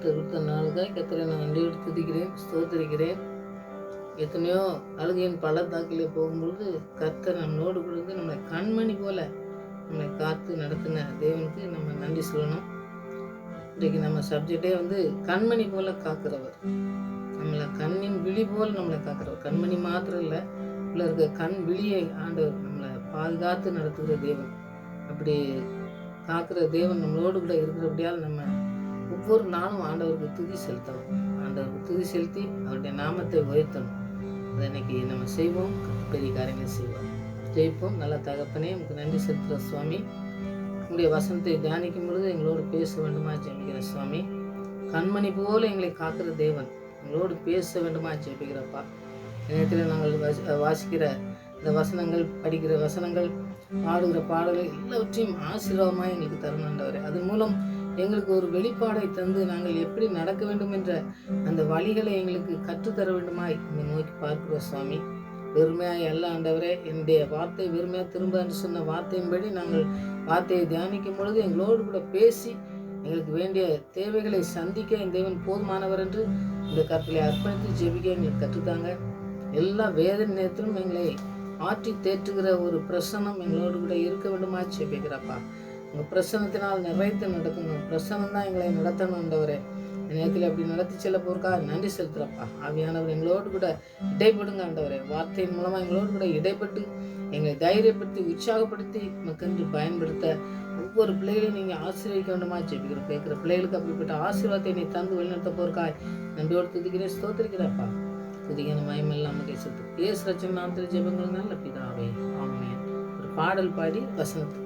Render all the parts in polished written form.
கர்த்தர் கொடுத்த நாளுக்காய் கர்த்தரை நான் நன்றி துதிக்கிறேன், ஸ்தோத்திரிக்கிறேன். எத்தனையோ அழுகையின் பள்ளத்தாக்கிலே போகும்பொழுது கர்த்தர் நம்மளோடு கொடுத்து நம்மளை கண்மணி போல நம்மளை காத்து நடத்தின தேவனுக்கு நம்ம நன்றி சொல்லணும். இன்றைக்கு நம்ம சப்ஜெக்டே கண்மணி போல காக்கிறவர், நம்மளை கண்ணின் விழி போல் நம்மளை காக்கிறவர். கண்மணி மாத்திரம் இல்லை, உள்ள இருக்க கண் விழியை ஆண்டவர் நம்மளை பாதுகாத்து நடத்துகிற தேவன். அப்படி காக்கிற தேவன் நம்மளோடு கூட இருக்கிறபடியால் நம்ம ஒவ்வொரு நாளும் ஆண்டவருக்கு துதி செலுத்தணும். ஆண்டவருக்கு துதி செலுத்தி அவருடைய நாமத்தை உயர்த்தணும். அதை இன்னைக்கு நம்ம செய்வோம், பெரிய காரியங்களை செய்வோம், ஜெயிப்போம். நல்ல தகப்பனே, உங்களுக்கு நன்றி செலுத்துகிற சுவாமி. உங்களுடைய வசனத்தை தியானிக்கும் பொழுது எங்களோடு பேச வேண்டுமா ஜெபிக்கிற சுவாமி. கண்மணி போல எங்களை காக்கிற தேவன், எங்களோடு பேச வேண்டுமா ஜெபிக்கிறப்பா. நேரத்தில் நாங்கள் வாசிக்கிற இந்த வசனங்கள், படிக்கிற வசனங்கள், பாடுகிற பாடல்கள் எல்லாவற்றையும் ஆசீர்வாதமாக எங்களுக்கு தரணுன்றவரே. அதன் மூலம் எங்களுக்கு ஒரு வெளிப்பாடை தந்து நாங்கள் எப்படி நடக்க வேண்டும் என்ற அந்த வழிகளை எங்களுக்கு கற்றுத்தர வேண்டுமாய் இந்த நோக்கி பார்க்கிற சுவாமி. வெறுமையாய் அல்ல ஆண்டவரே, என்னுடைய வார்த்தை வெறுமையாக திரும்ப என்று சொன்ன வார்த்தையின்படி நாங்கள் வார்த்தையை தியானிக்கும் பொழுது எங்களோடு கூட பேசி எங்களுக்கு வேண்டிய தேவைகளை சந்திக்க என் தேவன் போதுமானவர் என்று இந்த கருத்திலே அர்ப்பணித்து ஜெபிக்க எங்களுக்கு கற்றுத்தாங்க. எல்லா வேதனை நேரத்திலும் எங்களை ஆற்றி தேற்றுகிற ஒரு பிரசன்னம் எங்களோடு கூட இருக்க வேண்டுமா ஜெபிக்கிறப்பா. உங்கள் பிரசன்னத்தினால் நிறைத்து நடக்குங்க. பிரசன்னம் தான் எங்களை நடத்தணுன்றவரே. இந்த நேரத்தில் அப்படி நடத்தி செல்ல போருக்கா நன்றி செலுத்துகிறப்பா. ஆவியானவர் எங்களோடு கூட இடைப்படுங்க ஆண்டவரே. வார்த்தையின் மூலமாக எங்களோடு கூட இடைப்பட்டு எங்களை தைரியப்படுத்தி உற்சாகப்படுத்தி மக்களுக்கு பயன்படுத்த ஒவ்வொரு பிள்ளைகளையும் நீங்கள் ஆசீர்வதிக்க வேண்டுமா ஜெபிக்கிறோம். கேட்குற பிள்ளைகளுக்கு அப்படிப்பட்ட ஆசீர்வாதத்தை நீ தந்து வழிநடத்த போருக்காய் நன்றியோடு துதிக்கிறேன், ஸ்தோத்திரிக்கிறப்பா. துதிக்கான மயமெல்லாம் கேசத்து ஏசு ரச்சனை நாமத்தில் ஜெபங்கள் நல்ல பிதாவே, ஆமென். ஒரு பாடல் பாடி வசனத்து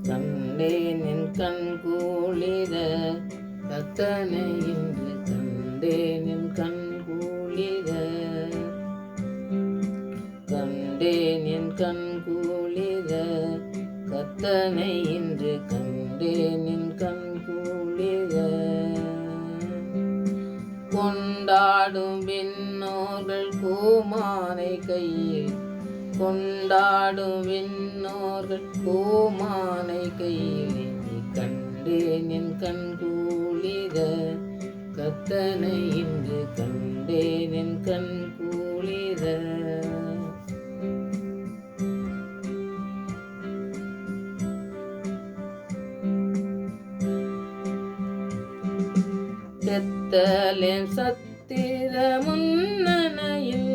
கண்டேன் கண் கூளிர கத்தனை இன்று கண்டேன் கண் கூளிர, கண்டேன் கண் கூளிர கத்தனை இன்று கண்டேன் கண் கூளிர. கொண்டாடும் விண்ணோர்கள் கோமானை கையில், கொண்டாடும் விண்ணோர்கள் கோமானை கையில் கண்டேன் என் கண் கூளிர கத்தனை இன்று கண்டேன் என் கண் கூளிர. தெத்தலேன் சத்திர முன்னணையில்,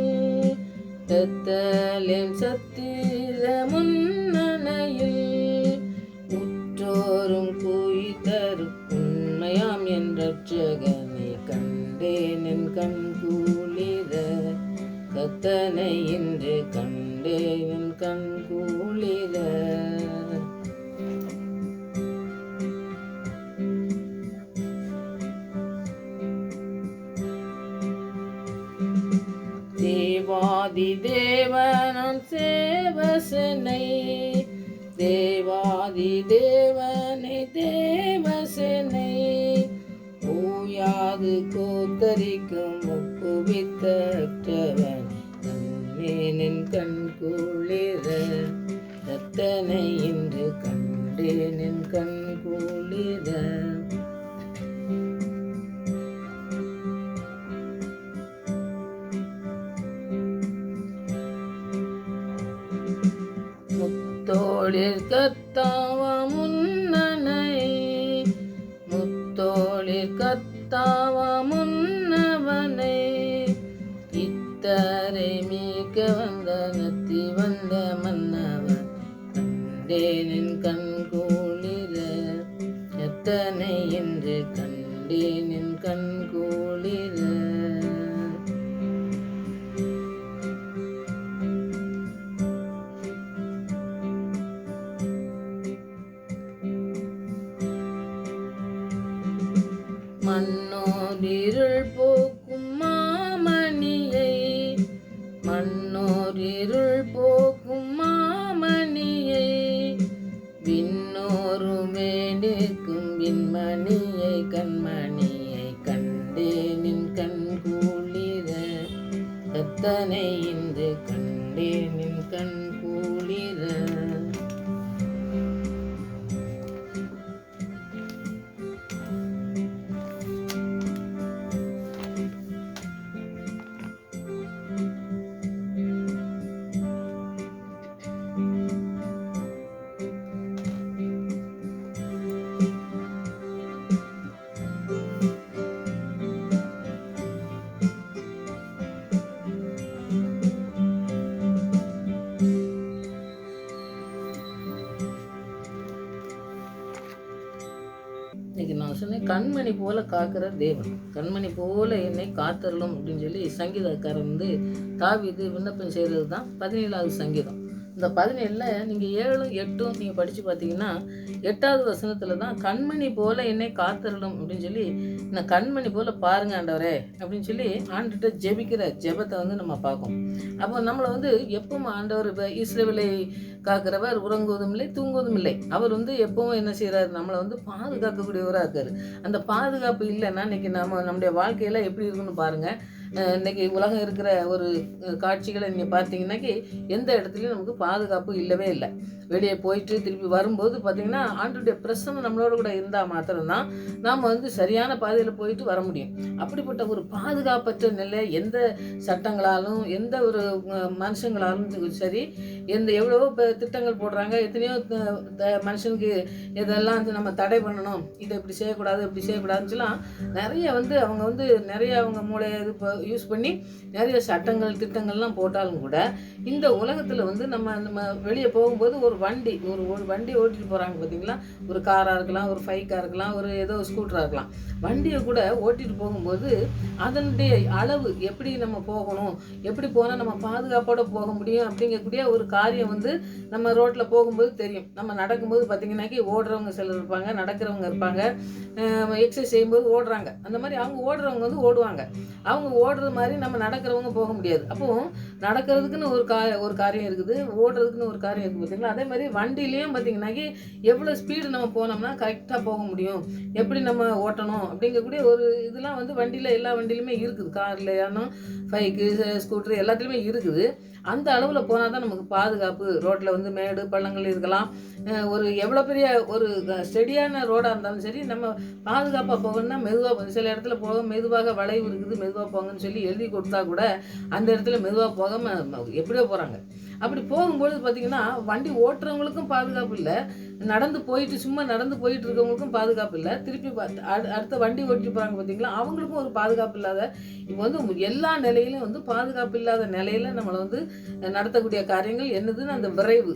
தெத்தலேன் சத்திர முன்னணையில் உற்றோரும் குய்தரும் உண்மையாம் என் ரட்சகனை கண்டேன் என் கண் கூளிர கத்தனை இன்று கண்டேன் என் கண் கூளிர. தேவாதி தேவனாம் சேவசனை, தேவாதி தேவனை தேவசனை ஓயாது கோத்தரிக்கும் ஒப்புவித்தவன் கண்டேன் கண் குளிர கத்தனை இன்று கண்டேன் கண் குளிர. முத்தோளில் கத்தாவா முன்னனை, முத்தோளில் கத்தாவா முன்னவனை இத்தரை மீக்க வந்த நத்தி வந்த மன்னவன் கண்டேன் கண் கூளிர எத்தனை என்று கண்டேன் கண் கூளிர. மன்னோர் இருள் போக்கும் மாமணியை, தனை இன்று கண்டேன் என் கண் குளிர. இன்னைக்கு நான் சொன்னேன், கண்மணி போல காக்கிற தேவன், கண்மணி போல என்னை காத்தரலும் அப்படின்னு சொல்லி சங்கீதக்காரன் வந்து தாவீது விண்ணப்பம் செய்கிறது தான் 17வது சங்கீதம். இந்த 17ல் நீங்கள் 7, 8 நீங்கள் படித்து பார்த்தீங்கன்னா 8வது வசனத்தில் தான் கண்மணி போல என்னை காத்தரலும் அப்படின்னு சொல்லி, இந்த கண்மணி போல பாருங்க ஆண்டவரே அப்படின்னு சொல்லி ஆண்டுகிட்ட ஜெபிக்கிற ஜெபத்தை வந்து நம்ம பார்க்கோம். அப்போ நம்மளை வந்து எப்பவும் ஆண்டவர் இப்போ இஸ்ரவேலை காக்கிறவர் உறங்குவதும் இல்லை தூங்குவதும் இல்லை. அவர் வந்து எப்பவும் என்ன செய்கிறார், நம்மளை வந்து பாதுகாக்கக்கூடியவராக இருக்கார். அந்த பாதுகாப்பு இல்லைன்னா இன்றைக்கி நம்முடைய வாழ்க்கையில் எப்படி இருக்குன்னு பாருங்கள். இன்றைக்கி உலகம் இருக்கிற ஒரு காட்சிகளை நீங்கள் பார்த்தீங்கன்னாக்கி எந்த இடத்துலையும் நமக்கு பாதுகாப்பு இல்லவே இல்லை. வெளியே போயிட்டு திருப்பி வரும்போது பார்த்திங்கன்னா ஆண்டவருடைய பிரசன்னம் நம்மளோட கூட இருந்தால் மாத்திரம்தான் நாம் வந்து சரியான பாதையில் போயிட்டு வர முடியும். அப்படிப்பட்ட ஒரு பாதுகாப்பற்ற நிலை எந்த சட்டங்களாலும் எந்த ஒரு மனுஷங்களாலும் சரி, எவ்வளவோ திட்டங்கள் போடுறாங்க, எத்தனையோ மனுஷனுக்கு இதெல்லாம் வந்து நம்ம தடை பண்ணணும், இதை இப்படி செய்யக்கூடாது இப்படி செய்யக்கூடாதுன்னு சொல்லலாம் நிறைய வந்து அவங்க வந்து நிறைய அவங்க மூளையை இது யூஸ் பண்ணி நிறைய சட்டங்கள் திட்டங்கள்லாம் போட்டாலும் கூட இந்த உலகத்தில் வந்து நம்ம வெளியே போகும்போது ஒரு வண்டி ஓட்டிட்டு போகிறாங்க பார்த்தீங்களா. ஒரு காராக இருக்கலாம், ஒரு பைக்காக இருக்கலாம், ஒரு ஏதோ ஸ்கூட்டராக இருக்கலாம். வண்டியை கூட ஓட்டிட்டு போகும்போது அதனுடைய அளவு எப்படி நம்ம போகணும், எப்படி போனால் நம்ம பாதுகாப்போடு போக முடியும் அப்படிங்கக்கூடிய ஒரு காரியம் வந்து நம்ம ரோட்டில் போகும்போது தெரியும். நம்ம நடக்கும்போது பார்த்திங்கனாக்கி ஓடுறவங்க சிலர் இருப்பாங்க, நடக்கிறவங்க இருப்பாங்க, எக்ஸசைஸ் செய்யும்போது ஓடுறாங்க. அந்த மாதிரி அவங்க ஓடுறவங்க வந்து ஓடுவாங்க. அவங்க ஓடுறது மாதிரி நம்ம நடக்கிறவங்க போக முடியாது. அப்போது நடக்கிறதுக்குன்னு ஒரு காரியம் இருக்குது, ஓடுறதுக்குன்னு ஒரு காரியம் இருக்குது பார்த்தீங்களா. அதே மாதிரி வண்டியிலையும் பார்த்தீங்கன்னாக்கி எவ்வளோ ஸ்பீடு நம்ம போனோம்னா கரெக்டாக போக முடியும், எப்படி நம்ம ஓட்டணும் அப்படிங்கக்கூடிய ஒரு இதெல்லாம் வந்து வண்டியில் எல்லா வண்டியிலுமே இருக்குது. காரில் ஏன்னா பைக்கு ஸ்கூட்ரு எல்லாத்துலேயுமே இருக்குது. அந்த அளவில் போனால் தான் நமக்கு பாதுகாப்பு. ரோட்டில் வந்து மேடு பள்ளங்கள் இருக்கலாம், ஒரு எவ்வளோ பெரிய ஒரு ஸ்டெடியான ரோடாக இருந்தாலும் சரி, நம்ம பாதுகாப்பாக போகணும்னா மெதுவாக, சில இடத்துல போக மெதுவாக வளைவு இருக்குது மெதுவாக போங்கன்னு சொல்லி எழுதி கொடுத்தா கூட அந்த இடத்துல மெதுவாக போகாமல் எப்படியோ போகிறாங்க. அப்படி போகும்போது பார்த்திங்கன்னா வண்டி ஓட்டுறவங்களுக்கும் பாதுகாப்பு இல்லை, சும்மா நடந்து போயிட்டு இருக்கவங்களுக்கும் பாதுகாப்பு இல்லை, திருப்பி அடுத்த வண்டி ஓட்டிட்டு போகிறாங்க பார்த்தீங்களா, அவங்களுக்கும் ஒரு பாதுகாப்பு இல்லாத, இப்போ வந்து எல்லா நிலையிலும் வந்து பாதுகாப்பு இல்லாத நிலையில் நம்மளை வந்து நடத்தக்கூடிய காரியங்கள் என்னதுன்னு அந்த விரைவு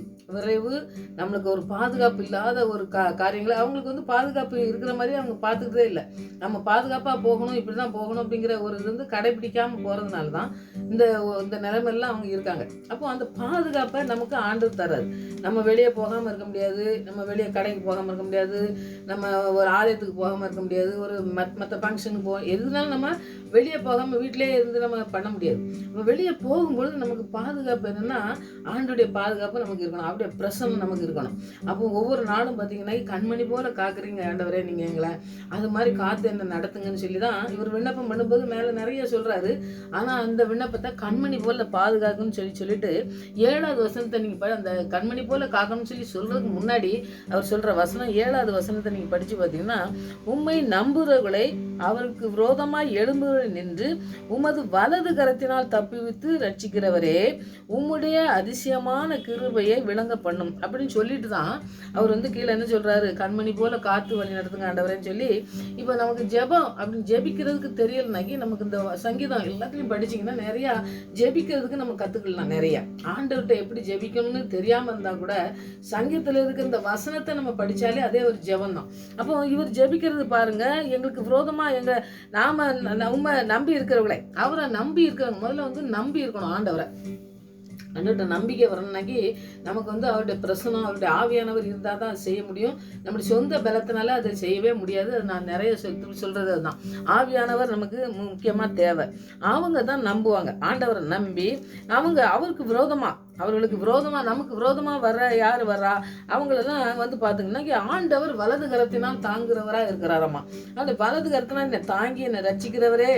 நம்மளுக்கு ஒரு பாதுகாப்பு இல்லாத ஒரு காரியங்களை அவங்களுக்கு வந்து பாதுகாப்பு இருக்கிற மாதிரி அவங்க பார்த்துக்கிட்டே இல்லை. நம்ம பாதுகாப்பாக போகணும், இப்படி தான் போகணும் அப்படிங்கிற ஒரு இது வந்து கடைபிடிக்காமல் போகிறதுனால தான் இந்த நிலைமையெல்லாம் அவங்க இருக்காங்க. அப்போ அந்த பாதுகாப்பை நமக்கு ஆண்டவர் தராது. நம்ம வெளியே போகாமல் இருக்க முடியாது, நம்ம வெளியே கடைக்கு போகாமல் இருக்க முடியாது, நம்ம ஒரு ஆலயத்துக்கு போகாமல் இருக்க முடியாது, ஒரு மற்ற ஃபங்க்ஷனுக்கு எதுனாலும் நம்ம வெளியே போகாமல் வீட்டிலே இருந்து நம்ம பண்ண முடியாது. நம்ம வெளியே போகும்பொழுது நமக்கு பாதுகாப்பு என்னென்னா ஆண்டுடைய பாதுகாப்பு நமக்கு இருக்கணும், அவருடைய பிரசன்னம் நமக்கு இருக்கணும். அப்போ ஒவ்வொரு நாளும் பார்த்தீங்கன்னா கண்மணி போல காக்குறீங்க ஆண்டவரே நீங்கள் எங்களை, அது மாதிரி காத்து என்ன நடத்துங்கன்னு சொல்லி தான் இவர் விண்ணப்பம் பண்ணும்போது மேலே நிறைய சொல்கிறாரு. ஆனால் அந்த விண்ணப்பத்தை கண்மணி போல பாதுகாக்குன்னு சொல்லிட்டு 7வது வசனத்தை நீங்கள் அந்த கண்மணி போல காக்கணும்னு சொல்றதுக்கு முன்னாடி அவர் சொல்கிற வசனம் 7வது வசனத்தை நீங்கள் படித்து பார்த்தீங்கன்னா, உம்மை நம்புறவர்களை அவருக்கு விரோதமாய் எழும்புகளை நின்று உமது வலது கரத்தினால் தப்பிவித்து ரட்சிக்கிறவரே, உம்முடைய அதிசயமான கிருபையை விளங்க பண்ணும் அப்படின்னு சொல்லிட்டு தான் அவர் வந்து கீழே என்ன சொல்றாரு, கண்மணி போல காத்து வழி நடத்துங்க ஆண்டவரேன்னு சொல்லி. இப்போ நமக்கு ஜெபம் அப்படின்னு ஜெபிக்கிறதுக்கு தெரியலனாக்கி நமக்கு இந்த சங்கீதம் எல்லாத்துலையும் படிச்சிங்கன்னா நிறையா ஜெபிக்கிறதுக்கு நம்ம கற்றுக்கலாம். நிறைய ஆண்டவர்கிட்ட எப்படி ஜெபிக்கணும்னு தெரியாமல் இருந்தால் கூட சங்கீதத்தில் இருக்கிற இந்த வசனத்தை நம்ம படித்தாலே அதே ஒரு ஜெபம் தான். அப்போ இவர் ஜெபிக்கிறது பாருங்க, எங்களுக்கு விரோதமாக நாம உண்மை நம்பி இருக்கிறவங்களே, அவரை நம்பி இருக்கிறவங்க முதல்ல வந்து நம்பி இருக்கணும் ஆண்டவரை. அன்றைட்ட நம்பிக்கை வரணும்னாக்கி நமக்கு வந்து அவருடைய பிரசனம் அவருடைய ஆவியானவர் இருந்தால் தான் செய்ய முடியும். நம்முடைய சொந்த பலத்தினால அதை செய்யவே முடியாது. அது நான் நிறைய சொல்கிறது அதுதான். ஆவியானவர் நமக்கு முக்கியமாக தேவை. அவங்க தான் நம்புவாங்க. ஆண்டவரை நம்பி அவருக்கு விரோதமாக அவர்களுக்கு விரோதமாக, நமக்கு விரோதமாக வர்ற யார் வர்றா அவங்களெல்லாம் வந்து பார்த்தீங்கன்னா ஆண்டவர் வலது கரத்தினால் தாங்குகிறவராக இருக்கிறாராம்மா. அந்த வலது கரத்தினால் என்னை தாங்கி என்னை ரட்சிக்கிறவரே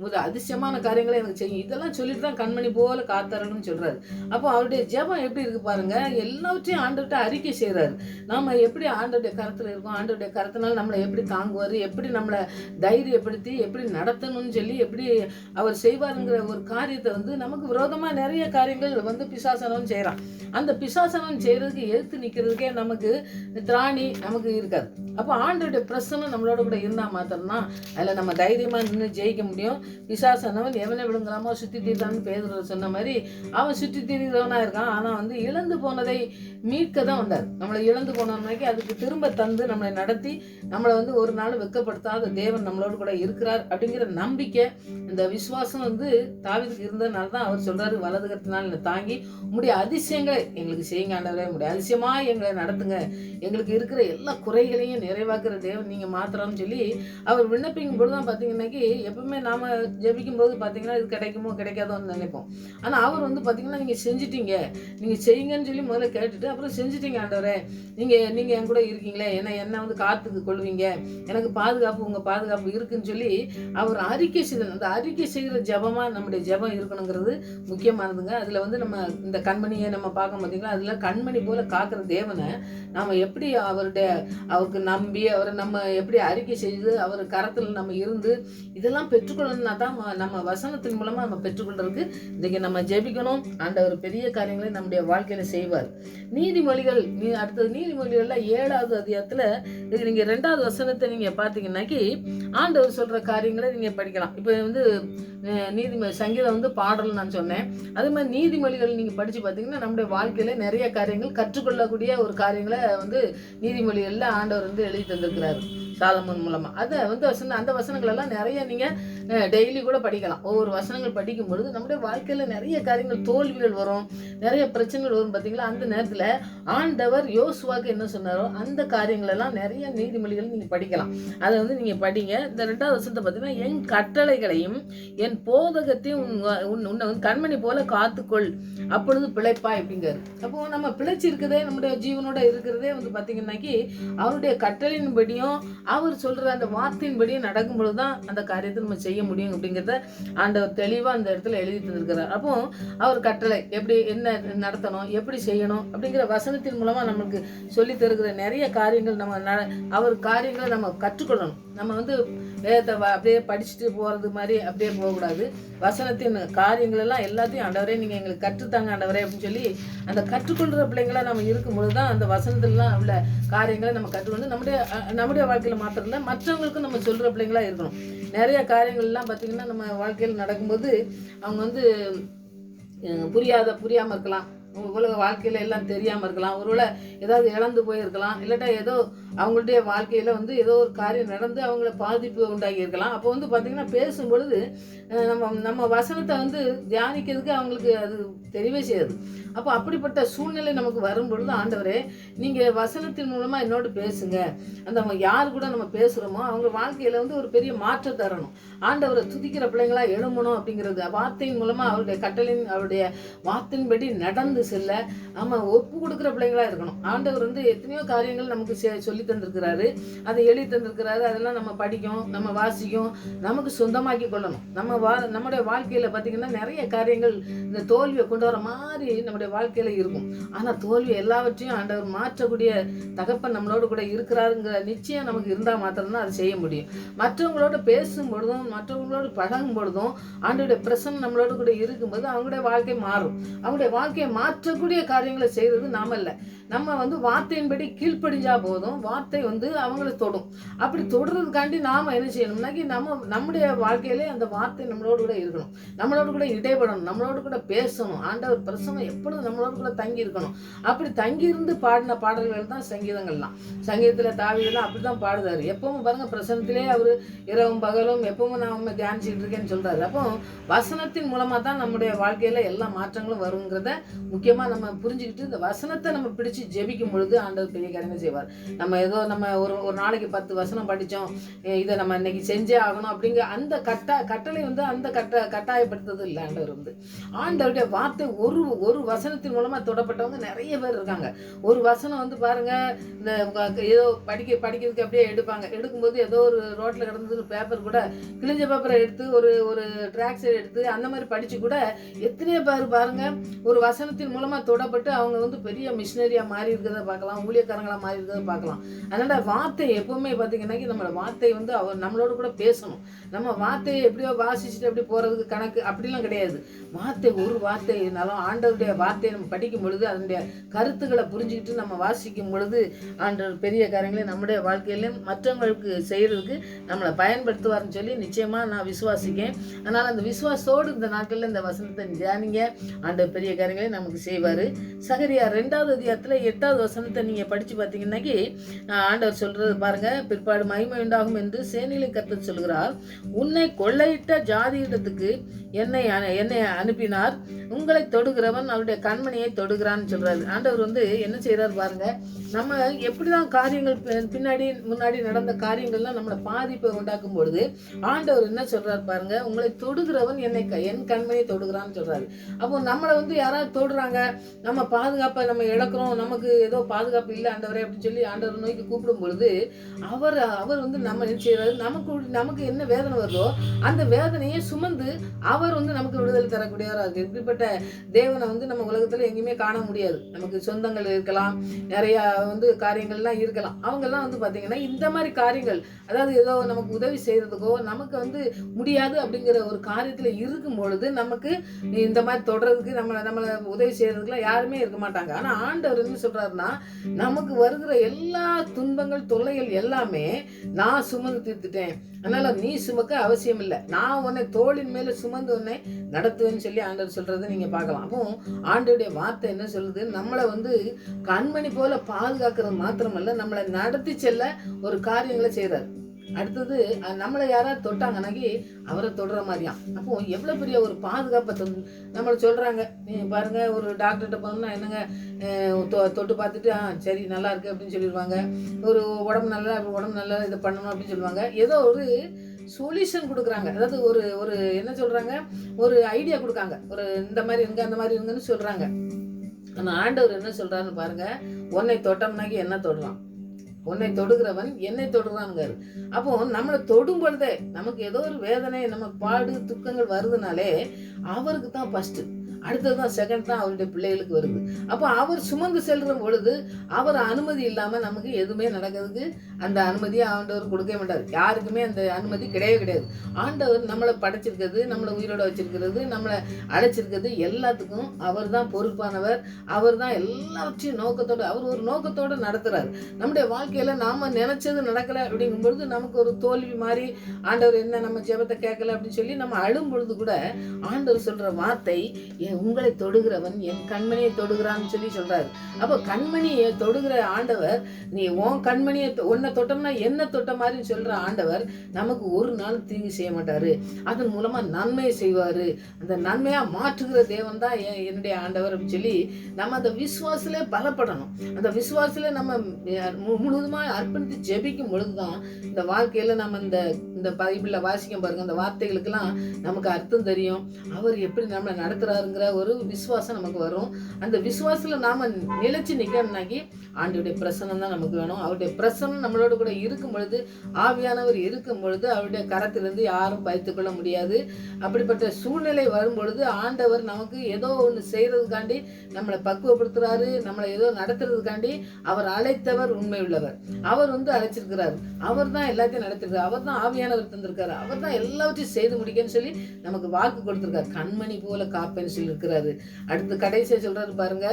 ஒரு அதிசயமான காரியங்களை எனக்கு செய்யும். இதெல்லாம் சொல்லிட்டு தான் கண்மணி போல காத்தாரணும்னு சொல்றாரு. அப்போ அவருடைய ஜெபம் எப்படி இருக்கு பாருங்க. எல்லாவற்றையும் ஆண்டவர்கிட்ட அறிக்கை செய்கிறாரு. நாம எப்படி ஆண்டவருடைய கரத்தில் இருக்கோம், ஆண்டவருடைய கரத்தினால் நம்மளை எப்படி தாங்குவார், எப்படி நம்மளை தைரியப்படுத்தி எப்படி நடத்தணும்னு சொல்லி எப்படி அவர் செய்வாருங்கிற ஒரு காரியத்தை வந்து நமக்கு விரோதமாக நிறைய காரியங்கள் வந்து பிசாசனம் செய்கிறான். அந்த பிசாசனம் செய்கிறதுக்கு எதிர்த்து நிற்கிறதுக்கே நமக்கு திராணி நமக்கு இருக்காது. அப்போ ஆண்டவருடைய பிரசனம் நம்மளோட கூட இருந்தால் மாத்திரம்தான் அதில் நம்ம தைரியமாக நின்று ஜெயிக்க முடியும். பிசாசனவன் எவனை விழுங்கலாமோ சுற்றி தீர்த்தான்னு பேதுரு சொன்ன மாதிரி அவன் சுற்றி தீர்கிறவனாக இருக்கான். ஆனால் வந்து இழந்து போனதை மீட்க தான் வந்தார். நம்மளை இழந்து போனோம்னாக்கி அதுக்கு திரும்ப தந்து நம்மளை நடத்தி நம்மளை வந்து ஒரு நாள் வெட்கப்படுத்தாத தேவன் நம்மளோட கூட இருக்கிறார் அப்படிங்கிற நம்பிக்கை, இந்த விசுவாசம் வந்து தாவீதுக்கு இருந்ததுனால தான் அவர் சொல்றாரு, வலது கரத்தினால் தாங்கி உம்முடைய அதிசயங்களை எங்களுக்கு செய்யுங்க ஆண்டவரே, உம்முடைய அதிசயமா எங்களை நடத்துங்க, எங்களுக்கு இருக்கிற எல்லா குறைகளையும் நிறைவாக்குற தேவன் நீங்க மாத்திரம்னு சொல்லி அவர் விண்ணப்பிக்கும் போது தான் பார்த்தீங்கன்னாக்கி எப்பவுமே நாம ஜெபிக்கும் போது பார்த்தீங்கன்னா இது கிடைக்குமோ கிடைக்காதோன்னு நினைப்போம். ஆனால் அவர் வந்து பார்த்தீங்கன்னா நீங்கள் செஞ்சிட்டீங்க, நீங்கள் செய்யுங்கன்னு சொல்லி முதல்ல கேட்டுட்டு அப்புறம் செஞ்சிட்டீங்க ஆண்டவரே, நீங்கள் என் கூட இருக்கீங்களே, என்னை வந்து காத்துக்கு கொள்வீங்க, எனக்கு பாதுகாப்பு, உங்கள் பாதுகாப்பு இருக்குன்னு சொல்லி அவர் அறிக்கை செய்த அந்த அறிக்கை செய்கிற ஜபமாக நம்முடைய ஜபம் இருக்கணுங்கிறது முக்கியமானதுங்க. அதில் வந்து நம்ம இந்த கண்மணியை நம்ம பார்க்க பார்த்தீங்களா, அதில் கண்மணி போல காக்கிற தேவனை நாம் எப்படி அவருக்கு நம்பி அவரை நம்ம எப்படி அறிக்கை செய்து அவர் கரத்தில் நம்ம இருந்து இதெல்லாம் பெற்றுக்கொள்ளணும்னா தான் நம்ம வசனத்தின் மூலமாக நம்ம பெற்றுக்கொள்றதுக்கு இன்றைக்கி நம்ம ஜெபிக்கணும். ஆண்டவர் பெரிய காரியங்களை நம்முடைய வாழ்க்கையில் செய்வார். நீதிமொழிகள் அடுத்தது நீதிமொழிகள்ல 7வது அதிகாரத்தில் இது நீங்கள் 2வது வசனத்தை நீங்கள் பார்த்தீங்கன்னாக்கி ஆண்டவர் சொல்கிற காரியங்களை நீங்கள் படிக்கலாம். இப்போ வந்து நீதிமொழி சங்கீதம் வந்து பாடல் நான் சொன்னேன். அதே மாதிரி நீதிமொழிகள் நீங்கள் படித்து பார்த்தீங்கன்னா நம்முடைய வாழ்க்கையில் நிறைய காரியங்கள் கற்றுக்கொள்ளக்கூடிய ஒரு காரியங்களை வந்து நீதிமொழிகளில் ஆண்டவர் வந்து எழுதி தந்திருக்கிறாரு சாலமோன் மூலமாக. அதை வந்து அந்த வசனங்கள் எல்லாம் நிறைய நீங்கள் டெய்லி கூட படிக்கலாம். ஒவ்வொரு வசனங்கள் படிக்கும் பொழுது நம்முடைய வாழ்க்கையில் நிறைய காரியங்கள் தோல்விகள் வரும், நிறைய பிரச்சனைகள் வரும். பார்த்தீங்களா, அந்த நேரத்தில் ஆண்டவர் யோசுவாக்கு என்ன சொன்னாரோ அந்த காரியங்களெல்லாம் நிறைய நீதிமொழிகள் நீங்கள் படிக்கலாம். அதை வந்து நீங்கள் படிங்க. இந்த 2வது வசனத்தை பார்த்தீங்கன்னா என் கட்டளைகளையும் என் போதகத்தையும் உன்னை வந்து கண்மணி போல காத்துக்கொள், அப்பொழுது பிழைப்பா அப்படிங்கிறாரு. அப்போ நம்ம பிழைச்சி இருக்கிறதே, நம்முடைய ஜீவனோட இருக்கிறதே வந்து பார்த்தீங்கன்னாக்கி அவருடைய கட்டளையின்படியும் அவர் சொல்ற அந்த வார்த்தையின்படியும் நடக்கும்பொழுது தான் அந்த காரியத்தை நம்ம செய்ய முடியும் அப்படிங்கிறத ஆண்டவர் தெளிவாக அந்த இடத்துல எழுதி தந்திருக்கிறார். அப்போ அவர் கட்டளை எப்படி என்ன நடத்தணும், எப்படி செய்யணும் அப்படிங்கிற வசனத்தின் மூலமா நம்மளுக்கு சொல்லி தருகிற நிறைய காரியங்கள் நம்ம அவர் காரியங்களை நம்ம கற்றுக்கொள்ளணும். நம்ம வந்து வேதத்தை அப்படியே படிச்சுட்டு போகிறது மாதிரி அப்படியே போகக்கூடாது. வசனத்தின் காரியங்கள் எல்லாம் எல்லாத்தையும் ஆண்டவரே நீங்கள் எங்களுக்கு கற்றுத்தாங்க ஆண்டவரே அப்படின்னு சொல்லி அந்த கற்றுக்கொள்கிற பிள்ளைங்களாக நம்ம இருக்கும்பொழுது தான் அந்த வசனத்திலாம் உள்ள காரியங்களை நம்ம கற்றுக்கொண்டு நம்முடைய வாழ்க்கையில் மாத்திரம் இல்லை மற்றவங்களுக்கும் நம்ம சொல்கிற பிள்ளைங்களாக இருக்கணும். நிறைய காரியங்கள்லாம் பார்த்திங்கன்னா நம்ம வாழ்க்கையில் நடக்கும்போது அவங்க வந்து புரியாமல் இருக்கலாம், உலக வாழ்க்கையில் எல்லாம் தெரியாமல் இருக்கலாம், ஒருவேளை ஏதாவது இழந்து போயிருக்கலாம், இல்லாட்டா ஏதோ அவங்களுடைய வாழ்க்கையில் வந்து ஏதோ ஒரு காரியம் நடந்து அவங்கள பாதிப்பு உண்டாகி இருக்கலாம். அப்போ வந்து பார்த்திங்கன்னா பேசும்பொழுது நம்ம வசனத்தை வந்து தியானிக்கிறதுக்கு அவங்களுக்கு அது தெரியவே செய்யாது. அப்போ அப்படிப்பட்ட சூழ்நிலை நமக்கு வரும்பொழுது ஆண்டவரே நீங்கள் வசனத்தின் மூலமாக என்னோடு பேசுங்க, அந்த யார் கூட நம்ம பேசுகிறோமோ அவங்க வாழ்க்கையில் வந்து ஒரு பெரிய மாற்றம் தரணும், ஆண்டவரை துதிக்கிற பிள்ளைங்களா எழும்பணும் அப்படிங்கிறது வார்த்தையின் மூலமாக அவருடைய கட்டளையின் அவருடைய வார்த்தையின்படி நடந்து செல்ல நம்ம ஒப்பு கொடுக்குற பிள்ளைங்களா இருக்கணும். ஆண்டவர் வந்து எத்தனையோ காரியங்கள் நமக்கு சொல்லி தந்திருக்கிறாரு, அதை எழுதி தந்திருக்கிறாரு. அதெல்லாம் நம்ம படிக்கும், நம்ம வாசிக்கும், நமக்கு சொந்தமாக்கி கொள்ளணும். நம்முடைய வாழ்க்கையில் பார்த்திங்கன்னா நிறைய காரியங்கள் இந்த தோல்வியை கொண்டு வர மாதிரி நம்முடைய வாழ்க்கையில் இருக்கும். ஆனால் தோல்வி எல்லாவற்றையும் ஆண்டவர் மாற்றக்கூடிய தகப்பன் நம்மளோட கூட இருக்கிறாருங்கிற நிச்சயம் நமக்கு இருந்தால் மாத்திரம்தான் அதை செய்ய முடியும். மற்றவங்களோட பேசும் பொழுதும் மற்றவங்களோட பழகும் பொழுதும் ஆண்டவருடைய பிரசன்னம் நம்மளோட கூட இருக்கும்போது அவங்களுடைய வாழ்க்கை மாறும். அவங்களுடைய வாழ்க்கையை மாற்றக்கூடிய காரியங்களை செய்கிறது நாம இல்லை, நம்ம வந்து வார்த்தையின்படி கீழ்ப்படிஞ்சா போதும், வார்த்தை வந்து அவங்களை தொடும். அப்படி தொடுறதுக்காண்டி நாம் என்ன செய்யணும்னாக்கி நம்முடைய வாழ்க்கையிலே அந்த வார்த்தை நம்மளோடு கூட இருக்கணும், நம்மளோடு கூட இடைப்படணும், நம்மளோடு கூட பேசணும். ஆண்டவர் பிரசன்னம் எப்பொழுதும் நம்மளோடு கூட தங்கி இருக்கணும். அப்படி தங்கியிருந்து பாடின பாடல்கள் தான் சங்கீதங்கள்லாம். சங்கீதத்தில் தாவீதெல்லாம் அப்படி தான் பாடுதாரு. எப்பவும் பாருங்க பிரசனத்திலே அவர் இரவும் பகலும் எப்பவும் நான் தியானிச்சுட்டு இருக்கேன்னு சொல்றாரு. அப்போ வசனத்தின் மூலமாக தான் நம்முடைய வாழ்க்கையில் எல்லா மாற்றங்களும் வருங்கிறத முக்கியமாக நம்ம புரிஞ்சுக்கிட்டு இந்த வசனத்தை நம்ம பிடிச்சு ஜெபிக்கும் பொழுது ஆண்டவர் பெரிய காரியங்கள் செய்வார். நம்ம ஏதோ நம்ம ஒரு நாளைக்கு 10 வசனம் படித்தோம், இதை நம்ம இன்னைக்கு செஞ்சே ஆகணும் அப்படிங்கிற அந்த கட்டளை வந்து அந்த கட்டாயப்படுத்துறது இல்லை. ஆண்டவருடைய வார்த்தை ஒரு வசனத்தின் மூலமாக தொடப்பட்டவங்க நிறைய பேர் இருக்காங்க. ஒரு வசனம் வந்து பாருங்க, இந்த ஏதோ படிக்கிறதுக்கு அப்படியே எடுக்கும்போது ஏதோ ஒரு ரோட்டில் கிடந்தது பேப்பர் கூட கிழிஞ்ச பேப்பரை எடுத்து ஒரு ட்ராக்ஸ் எடுத்து அந்த மாதிரி படித்து கூட எத்தனையோ பேர் பாருங்க ஒரு வசனத்தின் மூலமாக தொடப்பட்டு அவங்க வந்து பெரிய மிஷினரியாக மாறி இருக்கிறத பார்க்கலாம், ஊழியக்காரங்களாக மாறி இருக்கிறத பார்க்கலாம். அதனால் வார்த்தை எப்பவுமே பார்த்தீங்கன்னா நம்மளோட வார்த்தை வந்து நம்மளோட கூட பேசணும். நம்ம வார்த்தையை எப்படியோ வாசிச்சுட்டு எப்படி போகிறதுக்கு கணக்கு அப்படிலாம் கிடையாது. வார்த்தை ஒரு வார்த்தைனாலும் ஆண்டவருடைய வார்த்தையை நம்ம படிக்கும் பொழுது அதனுடைய கருத்துக்களை புரிஞ்சுக்கிட்டு நம்ம வாசிக்கும் பொழுது ஆண்டவர் பெரிய காரியங்களை நம்முடைய வாழ்க்கையிலும் மற்றவங்களுக்கு செய்கிறதுக்கு நம்மளை பயன்படுத்துவார்னு சொல்லி நிச்சயமாக நான் விசுவாசிக்கேன். அதனால் அந்த விசுவாசத்தோடு இந்த நாட்களில் இந்த வசனத்தை தியானிங்க. ஆண்டவர் பெரிய காரியங்களை நமக்கு செய்வார். சகரியா 2வது அதிகாரத்தில் 8வது வசனத்தை நீங்கள் படித்து பார்த்தீங்கன்னாக்கி ஆண்டவர் சொல்கிறது பாருங்கள், பிற்பாடு மகிமை உண்டாகும் என்று சேனையிலே கர்த்தர் சொல்கிறார், உன்னை கொள்ளையிட்ட ஜாதியிடத்துக்கு என்னை அனுப்பினார், உங்களை தொடுகிறவன் அவருடைய கண்மணியை தொடுகிறான்னு சொல்றாரு. ஆண்டவர் வந்து என்ன செய்யறாரு பாருங்க, நம்ம எப்படிதான் காரியங்கள் முன்னாடி நடந்த காரியங்கள்லாம் நம்மளை பாதிப்பை உண்டாக்கும் பொழுது ஆண்டவர் என்ன சொல்றாரு பாருங்க, உங்களை தொடுகிறவன் என் கண்மணியை தொடுகிறான்னு சொல்றாரு. அப்போ நம்மளை வந்து யாராவது தொடுறாங்க, நம்ம பாதுகாப்பை நம்ம இழக்கிறோம், நமக்கு ஏதோ பாதுகாப்பு இல்லை ஆண்டவரே அப்படின்னு சொல்லி ஆண்டவர் நோக்கி கூப்பிடும் பொழுது அவர் வந்து நம்ம என்ன செய்யறாரு, நமக்கு என்ன வேதனை வருதோ அந்த வேதனையை சுமந்து அவர் வந்து நமக்கு விடுதலை தரக்கூடியவராக இருக்கு. இப்படிப்பட்ட தேவனை வந்து நம்ம உலகத்துல எங்கேயுமே காண முடியாது. நமக்கு சொந்தங்கள் இருக்கலாம், நிறைய வந்து காரியங்கள்லாம் இருக்கலாம். அவங்கெல்லாம் வந்து பாத்தீங்கன்னா இந்த மாதிரி காரியங்கள், அதாவது ஏதோ நமக்கு உதவி செய்யறதுக்கோ நமக்கு வந்து முடியாது அப்படிங்கிற ஒரு காரியத்துல இருக்கும் பொழுது நமக்கு இந்த மாதிரி தொடர்றதுக்கு நம்மளை உதவி செய்யறதுக்குலாம் யாருமே இருக்க மாட்டாங்க. ஆனா ஆண்டவர் என்ன சொல்றாருன்னா, நமக்கு வருகிற எல்லா துன்பங்கள் தொல்லைகள் எல்லாமே நான் சுமந்து தீர்த்துட்டேன், அதனால நீ சுமக்க அவசியம் இல்லை, நான் உன்னை தோளின் மேல சுமந்து உன்னை நடத்துவேன்னு சொல்லி ஆண்டவர் சொல்றதை நீங்க பார்க்கலாம். அப்போ ஆண்டவருடைய வார்த்தை என்ன சொல்லுது, நம்மளை வந்து கண்மணி போல பாதுகாக்கிறது மாத்திரமல்ல, நம்மளை நடத்தி செல்ல ஒரு காரியங்களை செய்யறாரு. அடுத்தது நம்மளை யாராவது தொட்டாங்கன்னாக்கி அவரை தொடுற மாதிரியாம். அப்போ எவ்வளவு பெரிய ஒரு பாதுகாப்பை நம்மளை சொல்றாங்க. பாருங்க, ஒரு டாக்டர்கிட்ட போனோம்னா என்னங்க தொட்டு பார்த்துட்டு சரி நல்லா இருக்கு அப்படின்னு சொல்லிடுவாங்க. ஒரு உடம்பு நல்லா இதை பண்ணணும் அப்படின்னு சொல்லுவாங்க. ஏதோ ஒரு சொல்யூஷன் கொடுக்குறாங்க. அதாவது ஒரு என்ன சொல்றாங்க, ஒரு ஐடியா கொடுக்காங்க, ஒரு இந்த மாதிரி இருங்க அந்த மாதிரி இருங்கன்னு சொல்றாங்க. ஆனா ஆண்டவர் என்ன சொல்றாருன்னு பாருங்க, உன்னை தொட்டோம்னாக்கி என்ன தொடுறான், உன்னை தொடுகிறவன் என்னை தொடுறான்ங்காரு. அப்போ நம்மளை தொடும் பொழுதே நமக்கு ஏதோ ஒரு வேதனை, நம்ம பாடு துக்கங்கள் வருதுனாலே அவருக்கு தான் ஃபர்ஸ்ட், அடுத்ததுதான் செகண்ட் தான் அவருடைய பிள்ளைகளுக்கு வருது. அப்போ அவர் சுமந்து செல்ற பொழுது அவர் அனுமதி இல்லாம நமக்கு எதுவுமே நடக்கிறதுக்கு அந்த அனுமதியை ஆண்டவர் கொடுக்க மாட்டார். யாருக்குமே அந்த அனுமதி கிடையாது. ஆண்டவர் நம்மளை படைச்சிருக்கிறது, நம்மளை உயிரோட வச்சிருக்கிறது, நம்மளை அழைச்சிருக்கிறது எல்லாத்துக்கும் அவர் தான் பொறுப்பானவர். அவர் தான் எல்லாவற்றையும் நோக்கத்தோடு, அவர் ஒரு நோக்கத்தோடு நடத்துறாரு. நம்முடைய வாழ்க்கையில நாம நினைச்சது நடக்கல அப்படிங்கும் பொழுது நமக்கு ஒரு தோல்வி மாதிரி, ஆண்டவர் என்ன நம்ம ஜெபத்தை கேட்கல அப்படின்னு சொல்லி நம்ம அழும் பொழுது கூட ஆண்டவர் சொல்ற வார்த்தை, உங்களை தொடுகிறவன் என் கண்மணியை தொடுகிறான்னு சொல்லி சொல்றாரு. அப்போ கண்மணியை தொடுகிற ஆண்டவர், நீ உன் கண்மணியை உன்னை தொட்டோம்னா என்ன தொட்ட மாதிரி சொல்ற ஆண்டவர் நமக்கு ஒரு நாள் தீங்கு செய்ய மாட்டாரு. அதன் மூலமா நன்மையை செய்வாரு. அந்த நன்மையா மாற்றுகிற தேவன் தான் என்னுடைய ஆண்டவர் அப்படின்னு சொல்லி நம்ம அந்த விசுவாசிலே பலப்படணும். அந்த விசுவாசில நம்ம முழுதுமா அர்ப்பணித்து ஜெபிக்கும் பொழுதுதான் இந்த வாழ்க்கையில நம்ம இந்த பைபிள்ல வாசிக்கும் பாருங்க, அந்த வார்த்தைகளுக்கெல்லாம் நமக்கு அர்த்தம் தெரியும். அவர் எப்படி நம்மளை நடத்துறாருங்கிற ஒரு விசுவாசம் நமக்கு வரும். அந்த விசுவாசத்துல நாம நிலைச்சு நிக்கணும்னாக்கி ஆண்டவருடைய பிரசன்னம் தான் நமக்கு வேணும். அவருடைய பிரசன்னம் நம்மளோட கூட இருக்கும் பொழுது, ஆவியானவர் இருக்கும் பொழுது அவருடைய கரத்திலிருந்து யாரும் பறித்து கொள்ள முடியாது. அப்படிப்பட்ட சூழ்நிலை வரும் பொழுது ஆண்டவர் நமக்கு ஏதோ ஒன்று செய்யறதுக்காண்டி நம்மளை பக்குவப்படுத்துறாரு, நம்மளை ஏதோ நடத்துறதுக்காண்டி அவர் அழைத்தவர் உண்மை உள்ளவர். அவர் வந்து அழைச்சிருக்கிறாரு, அவர் தான் எல்லாத்தையும் நடத்திருக்காரு, அவர் தான் ஆவியானவர் தந்திருக்காரு, அவர் தான் எல்லாவற்றையும் செய்து முடிக்கன்னு சொல்லி நமக்கு வாக்கு கொடுத்திருக்காரு. கண்மணி போல காப்பேன்னு சொல்லி இருக்கிறாரு. அடுத்து கடைசியா சொல்றாரு பாருங்க,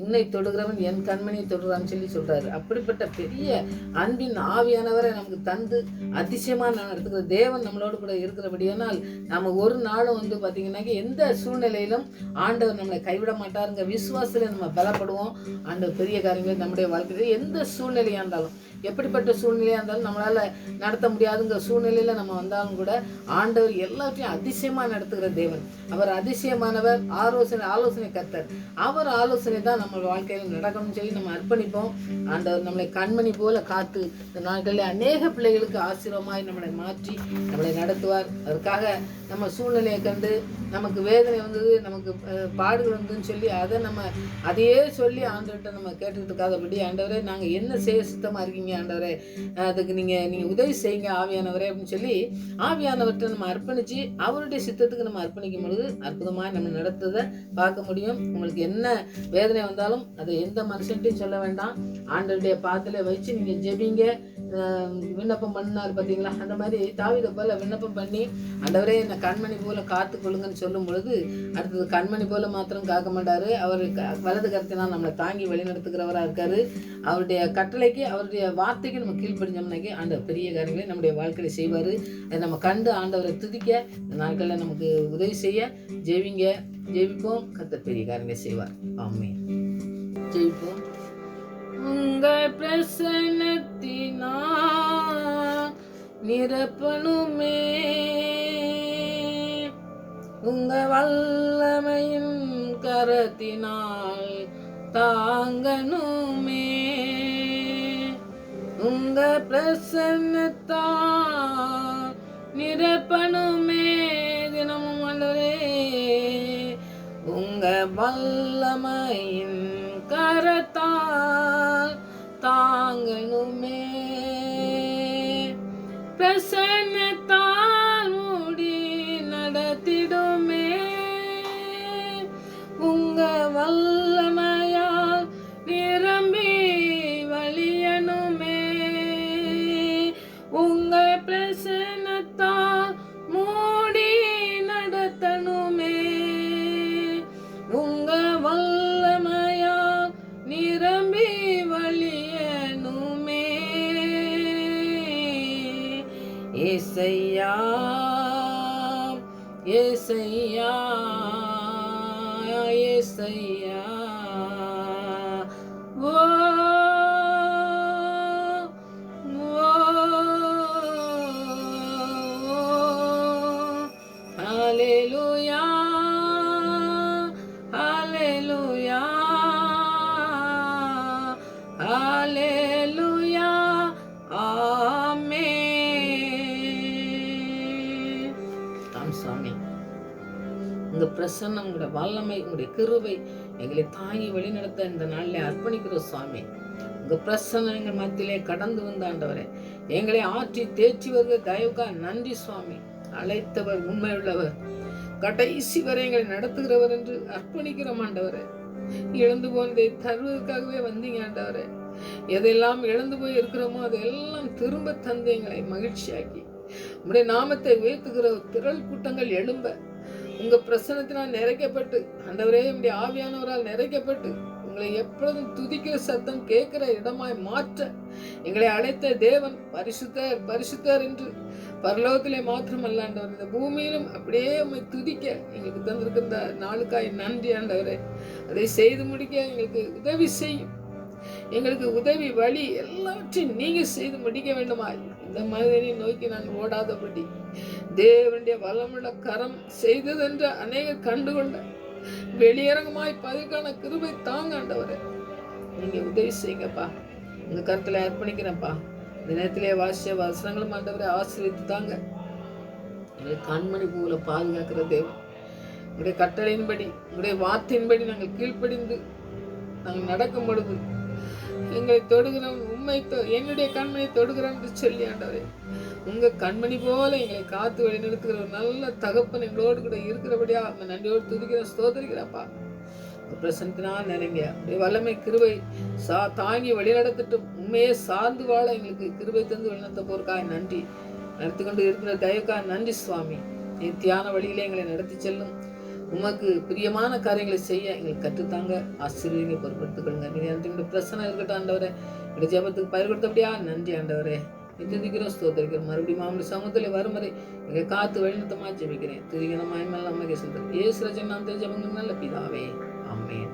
உன்னை தொடுகிறவன் என் கண்மணியை தொடுறான்னு சொல்லி சொல்றாரு. அப்படிப்பட்ட பெரிய அன்பின் ஆவியானவரை நமக்கு தந்து அதிசயமா நடத்துகிற தேவன் நம்மளோடு கூட இருக்கிறபடியானால் நம்ம ஒரு நாளும் வந்து பாத்தீங்கன்னா எந்த சூழ்நிலையிலும் ஆண்டவர் நம்மளை கைவிட மாட்டாருங்க விசுவாசத்துல நம்ம பலப்படுவோம். ஆண்டவர் பெரிய காரியங்கள் நம்முடைய வாழ்க்கையில எந்த சூழ்நிலையா இருந்தாலும் எப்படிப்பட்ட சூழ்நிலையாக இருந்தாலும் நம்மளால் நடத்த முடியாதுங்கிற சூழ்நிலையில் நம்ம வந்தாலும் கூட ஆண்டவர் எல்லாத்தையும் அதிசயமாக நடத்துகிற தேவன். அவர் அதிசயமானவர், ஆலோசனை கர்த்தர். அவர் ஆலோசனை தான் நம்ம வாழ்க்கையில் நடக்கணும்னு சொல்லி நம்ம அர்ப்பணிப்போம். ஆண்டவர் நம்மளை கண்மணி போல காத்து இந்த நாட்களில் அநேக பிள்ளைகளுக்கு ஆசீர்வாதமாய் நம்மளை மாற்றி நம்மளை நடத்துவார். அதற்காக நம்ம சூழ்நிலையை கண்டு நமக்கு வேதனை வந்தது, நமக்கு பாடுகள் வந்ததுன்னு சொல்லி அதையே சொல்லி ஆண்டவர்கிட்ட நம்ம கேட்டுக்கிட்டு இருக்காதபடி, ஆண்டவரே நாங்கள் என்ன செய்ய சுத்தமாக இருக்கீங்க ஆண்டவரே, அதுக்கு நீங்கள் உதவி செய்யுங்க ஆவியானவரே அப்படின்னு சொல்லி ஆவியானவர்கிட்ட நம்ம அர்ப்பணித்து அவருடைய சித்தத்துக்கு நம்ம அர்ப்பணிக்கும் பொழுது அற்புதமாக நம்ம நடத்துவதை பார்க்க முடியும். உங்களுக்கு என்ன வேதனை வந்தாலும் அதை எந்த மனுஷன்ட்டையும் சொல்ல வேண்டாம். ஆண்டவருடைய பாதத்தில் வச்சு நீங்கள் ஜெபிங்க. விண்ணப்பம் பண்ணார் பார்த்தீங்களா, அந்த மாதிரி தாவீதை போல விண்ணப்பம் பண்ணி ஆண்டவரே என்னை கண்மணி போல காத்து கொள்ளுங்கன்னு சொல்லும் பொழுது அடுத்தது கண்மணி போல மாத்திரம் காக்க மாட்டாரு. அவர் வலது கருத்தினால் நம்மளை தாங்கி வழிநடத்துகிறவராக இருக்காரு. அவருடைய கட்டளைக்கு அவருடைய வார்த்தைக்கு நம்ம கீழ்ப்படிஞ்சோம்னாக்கி ஆண்டவர் பெரிய காரியங்களை நம்முடைய வாழ்க்கையில் செய்வார். அதை நம்ம கண்டு ஆண்டவரை துதிக்க இந்த நாட்களில் நமக்கு உதவி செய்ய ஜெபிப்போம். கர்த்தர் பெரிய காரியங்களை செய்வார். ஆமென். ஜெபிப்போம். உங்க பிரசன்னத்தினா நிரப்பணுமே, உங்க வல்லமையின் கரத்தினால் தாங்கணுமே, உங்க பிரசன்னத்தால் நிரப்பணுமே தினமும் ஆண்டவரே, உங்க வல்லமையின் கரத்தால் தாங்கணுமே, பிரசன்னத்தால் மூடி நடத்திடுமே, உங்க வல்லமையால் நிரம்பி வழியணுமே, உங்க பிரசன்னத்தால் மூடி நடத்தணுமே, உங்க வல்லமையால் நிரம்பி வழியணுமே. ஏசையா ஏசையா ஏசையா ஓ ஹல்லேலூயா ஹல்லேலூயா ஹல்லேலூயா ஆமென். சாமி, உங்க பிரசன்னம், உங்களுடைய வல்லமை, உங்களுடைய கிருபை எங்களை தாங்கி வழிநடத்த இந்த நாளில் அர்ப்பணிக்கிறோம் சுவாமி. உங்க பிரசன்னம் எங்கள் மத்தியிலே கடந்து வந்த ஆண்டவரே, எங்களை ஆற்றி தேற்றி வருகிற தயவுக்கா நன்றி சுவாமி. அழைத்தவர் உண்மையுள்ளவர், கடைசி வரை எங்களை நடத்துகிறவர் என்று அர்ப்பணிக்கிறோம் ஆண்டவரே. இழந்து போனதை தருவதற்காகவே வந்தீங்க ஆண்டவரே. எதெல்லாம் இழந்து போய் இருக்கிறோமோ அதையெல்லாம் திரும்ப தந்து எங்களை மகிழ்ச்சியாக்கி உங்களுடைய நாமத்தை உயர்த்துகிற திரள் கூட்டங்கள் எழும்ப உங்க பிரசன்னத்தினால் நிறைக்கப்பட்டு ஆண்டவரே உங்களுடைய ஆவியானவரால் நிறைக்கப்பட்டு உங்களை எப்பொழுதும் துதிக்கிற சத்தம் கேட்கிற இடமாய் மாற்ற எங்களை அழைத்த தேவன் பரிசுத்தர் பரிசுத்தர் என்று பரலோகத்திலே மாத்திரமல்ல ஆண்டவர், இந்த பூமியிலும் அப்படியே உண்மை துதிக்க எங்களுக்கு தந்திருக்கிற நாளுக்காய் நன்றி ஆண்டவரே. அதை செய்து முடிக்க எங்களுக்கு உதவி செய்யும். எங்களுக்கு உதவி வழி எல்லாவற்றையும் நீங்க செய்து முடிக்க வேண்டுமாய் இந்த மனிதனை நோக்கி நாங்கள் ஓடாதபடி தேவனுடைய வல்லமுள்ள கரம் செய்ததென்று அநேகர் கண்டுகொள்ள வெளியரங்கமாய் பதிற்கான கிருபை தாங்க ஆண்டவரே. நீங்க உதவி செய்யுங்கப்பா. உங்க கருத்துல அர்ப்பணிக்கிறேன்ப்பா. இந்த நேரத்திலே வாசிய வசனங்களும் ஆண்டவரை ஆசீர்வதித்து தாங்க. எங்களை கண்மணி போல பாதுகாக்கிற தேவன், உங்களுடைய கட்டளையின்படி உங்களுடைய வார்த்தையின்படி நாங்கள் கீழ்ப்படிந்து நாங்கள் நடக்கும் பொழுது எங்களை தொடுகிறோம், உண்மை என்னுடைய கண்மணி தொடுகிறோம் என்று சொல்லி ஆண்டவரே, உங்க கண்மணி போல எங்களை காத்து வழி நிறுத்துகிற ஒரு நல்ல தகப்பன் எங்களோடு கூட இருக்கிறபடியா அவங்க நன்றியோடு துதிக்கிறேன், ஸ்தோத்திரிக்கிறப்பா. பிரசனத்தினால் நிறைங்க அப்படியே வல்லமை கிருபை தாங்கி வழிநடத்திட்டும். உண்மையே சார்ந்து வாழ எங்களுக்கு கிருபை தந்து வழிநடத்த போறக்காய் நன்றி. நடத்தி கொண்டு இருக்கிற தயவுக்காய் நன்றி சுவாமி. நித்தியான வழியிலே எங்களை நடத்தி செல்லும். உமக்கு பிரியமான காரியங்களை செய்ய எங்களுக்கு கற்றுத்தாங்க. ஆசிரியரை பொறுப்படுத்திக் கொள்ளுங்க. நீங்க பிரசனை இருக்கட்டும் ஆண்டவரே. எங்க ஜெபத்துக்கு பயிர் கொடுத்தபடியா நன்றி ஆண்டவரே. துதிக்கிறோம், ஸ்தோத்திரிக்கிறோம். மறுபடியும் மாமூலி சமூகத்தில் வரும் வரை எங்களை காத்து வழிநடத்தமா ஜெபிக்கிறேன். துதிக்கிற மாயமெல்லாம் அம்மைக்கு சொல்றேன். ஏசு ரஜன் நாம் ஜெபங்கள் நல்ல பிதாவே. ஆமென்.